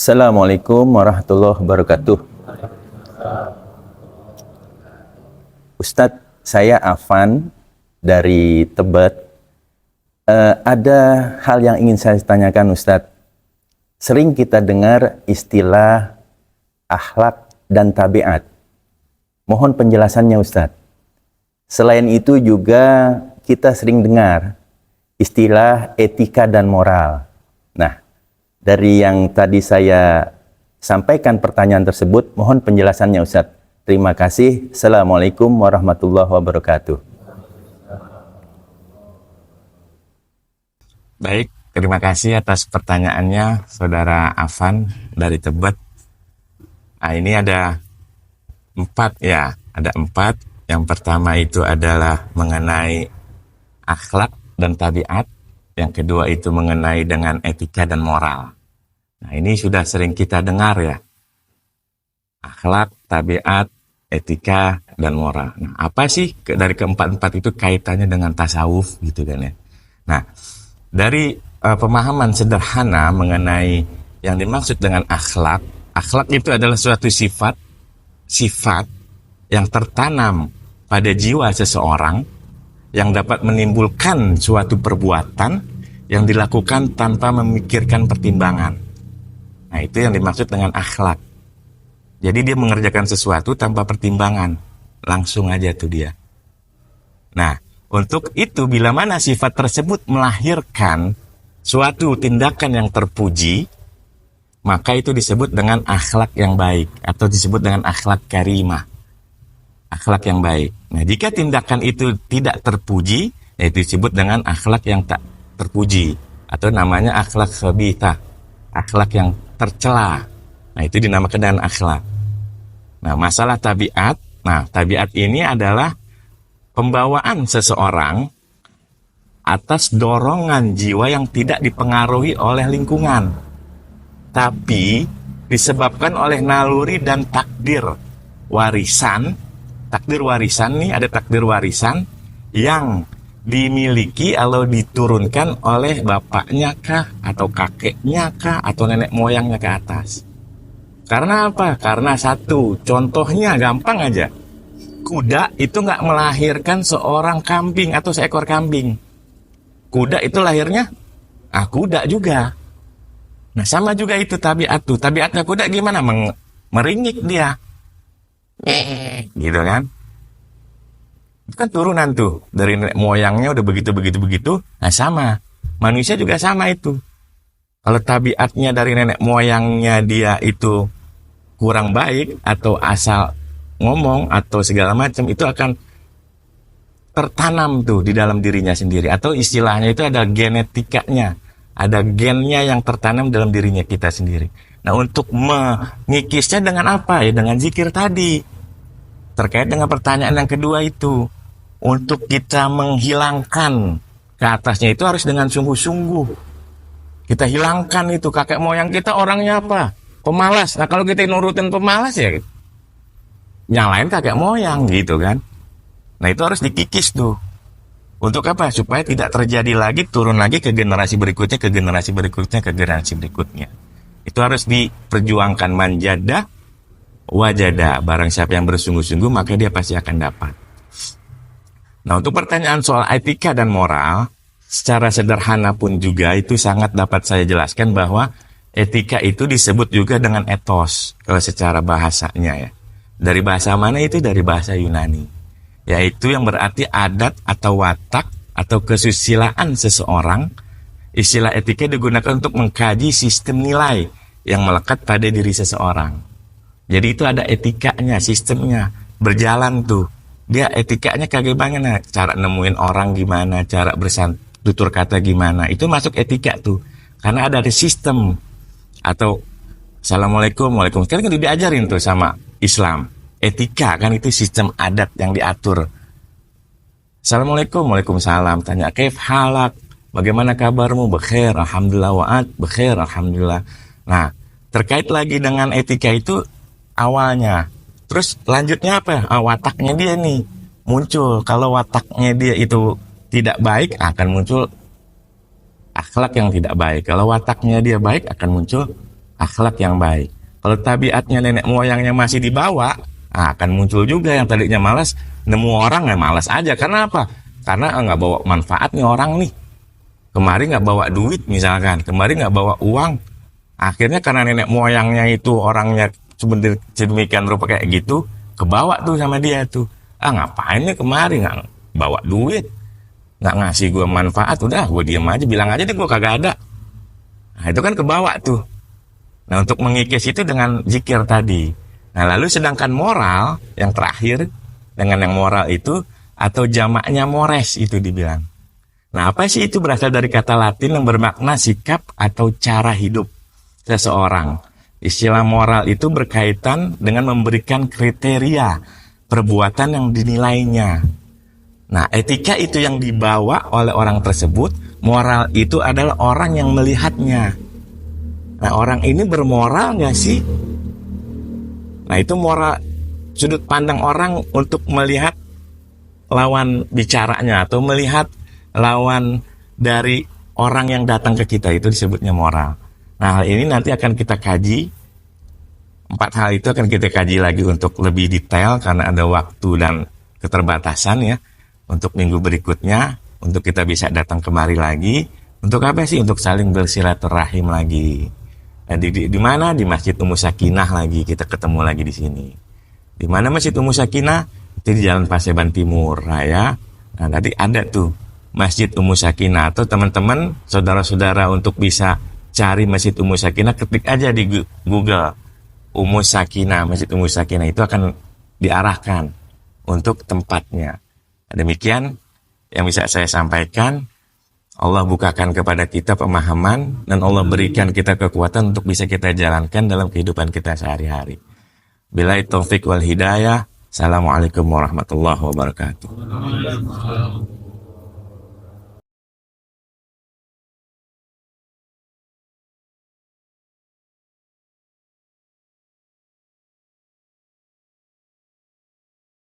Assalamualaikum warahmatullahi wabarakatuh. Ustadz, saya Afan dari Tebet. Ada hal yang ingin saya tanyakan Ustadz. Sering kita dengar istilah akhlak dan tabiat. Mohon penjelasannya Ustadz. Selain itu juga kita sering dengar istilah etika dan moral. Nah, dari yang tadi saya sampaikan pertanyaan tersebut, mohon penjelasannya Ustadz. Terima kasih. Assalamualaikum warahmatullahi wabarakatuh. Baik, terima kasih atas pertanyaannya Saudara Afan dari Tebet. Nah, ini ada 4 ya, ada 4. Yang pertama itu adalah mengenai akhlak dan tabiat. Yang kedua itu mengenai dengan etika dan moral. Nah, ini sudah sering kita dengar ya. Akhlak, tabiat, etika, dan moral. Nah, apa sih dari keempat-empat itu kaitannya dengan tasawuf gitu kan ya. Nah, dari pemahaman sederhana mengenai yang dimaksud dengan akhlak. Akhlak itu adalah suatu sifat yang tertanam pada jiwa seseorang yang dapat menimbulkan suatu perbuatan yang dilakukan tanpa memikirkan pertimbangan. Nah, itu yang dimaksud dengan akhlak. Jadi dia mengerjakan sesuatu tanpa pertimbangan. Langsung aja tuh dia. Nah, untuk itu bila mana sifat tersebut melahirkan suatu tindakan yang terpuji, maka itu disebut dengan akhlak yang baik atau disebut dengan akhlak karimah. Akhlak yang baik. Nah, jika tindakan itu tidak terpuji, yaitu disebut dengan akhlak yang tak terpuji atau namanya akhlak khabithah, akhlak yang tercela. Nah, itu dinamakan dengan akhlak. Nah, masalah tabiat. Nah, tabiat ini adalah pembawaan seseorang atas dorongan jiwa yang tidak dipengaruhi oleh lingkungan, tapi disebabkan oleh naluri dan takdir warisan. Takdir warisan nih, ada takdir warisan yang dimiliki atau diturunkan oleh bapaknya kah, atau kakeknya kah, atau nenek moyangnya ke atas. Karena apa? Karena satu, contohnya gampang aja. Kuda itu nggak melahirkan seorang kambing atau seekor kambing. Kuda itu lahirnya, kuda juga. Nah, sama juga itu tabiat tuh. Tabiatnya kuda gimana? Meringik dia. Gitu kan? Itu kan turunan tuh dari nenek moyangnya udah begitu. Nah, sama manusia juga sama itu. Kalau tabiatnya dari nenek moyangnya dia itu kurang baik atau asal ngomong atau segala macam, itu akan tertanam tuh di dalam dirinya sendiri, atau istilahnya itu ada genetikanya, ada gennya yang tertanam dalam dirinya kita sendiri. Nah, untuk mengikisnya dengan apa ya? Dengan zikir tadi. Terkait dengan pertanyaan yang kedua itu, untuk kita menghilangkan ke atasnya itu harus dengan sungguh-sungguh. Kita hilangkan itu, kakek moyang kita orangnya apa? Pemalas. Nah, kalau kita nurutin pemalas ya nyalain kakek moyang gitu kan. Nah, itu harus dikikis tuh. Untuk apa? Supaya tidak terjadi lagi, turun lagi ke generasi berikutnya, ke generasi berikutnya, ke generasi berikutnya. Itu harus diperjuangkan. Manjada wajada, barang siapa yang bersungguh-sungguh maka dia pasti akan dapat. Nah, untuk pertanyaan soal etika dan moral, secara sederhana pun juga itu sangat dapat saya jelaskan bahwa etika itu disebut juga dengan etos kalau secara bahasanya ya. Dari bahasa mana itu? Dari bahasa Yunani, yaitu yang berarti adat atau watak atau kesusilaan seseorang. Istilah etika digunakan untuk mengkaji sistem nilai yang melekat pada diri seseorang. Jadi itu ada etikanya, sistemnya berjalan tuh. Dia etikanya kayak gimana? Cara nemuin orang gimana, cara tutur kata gimana. Itu masuk etika tuh. Karena ada sistem. Atau Assalamualaikum, Waalaikumsalam. Kan diajarin tuh sama Islam. Etika kan itu sistem adat yang diatur. Assalamualaikum, Waalaikumsalam. Tanya, kaif halak? Bagaimana kabarmu? Bekhair, alhamdulillah. Wa'ad, bekhair, alhamdulillah. Nah, terkait lagi dengan etika itu awalnya. Terus lanjutnya apa? Wataknya dia nih muncul. Kalau wataknya dia itu tidak baik, akan muncul akhlak yang tidak baik. Kalau wataknya dia baik, akan muncul akhlak yang baik. Kalau tabiatnya nenek moyangnya masih dibawa, akan muncul juga yang tadinya malas, nemu orang ya malas aja. Karena apa? Karena nggak bawa manfaat nih orang nih. Kemarin nggak bawa duit misalkan, kemarin nggak bawa uang. Akhirnya karena nenek moyangnya itu orangnya sedemikian rupa kayak gitu, kebawa tuh sama dia tuh. Ngapain nih kemarin nggak bawa duit, nggak ngasih gue manfaat, udah gue diem aja, bilang aja deh gue kagak ada. Nah itu kan kebawa tuh. Nah untuk mengikis itu dengan zikir tadi. Nah lalu sedangkan moral yang terakhir dengan yang moral itu atau jamaknya mores itu dibilang. Nah apa sih itu? Berasal dari kata Latin yang bermakna sikap atau cara hidup seseorang. Istilah moral itu berkaitan dengan memberikan kriteria perbuatan yang dinilainya. Nah etika itu yang dibawa oleh orang tersebut. Moral itu adalah orang yang melihatnya. Nah orang ini bermoral nggak sih? Nah itu moral, sudut pandang orang untuk melihat lawan bicaranya atau melihat lawan dari orang yang datang ke kita, itu disebutnya moral. Nah hal ini nanti akan kita kaji. 4 hal itu akan kita kaji lagi untuk lebih detail karena ada waktu dan keterbatasan ya. Untuk minggu berikutnya, untuk kita bisa datang kemari lagi. Untuk apa sih? Untuk saling bersilaturahim lagi. Nah, di mana? Di Masjid Ummu Sakinah lagi, kita ketemu lagi di sini. Di mana Masjid Ummu Sakinah? Itu di Jalan Paseban Timur, ya. Nah, tadi ada tuh Masjid Ummu Sakinah. Atau teman-teman, saudara-saudara untuk bisa cari Masjid Ummu Sakinah, ketik aja di Google Ummu Sakinah, Masjid Ummu Sakinah, itu akan diarahkan untuk tempatnya. Demikian yang bisa saya sampaikan. Allah bukakan kepada kita pemahaman dan Allah berikan kita kekuatan untuk bisa kita jalankan dalam kehidupan kita sehari-hari. Billahi taufik wal hidayah. Assalamualaikum warahmatullahi wabarakatuh.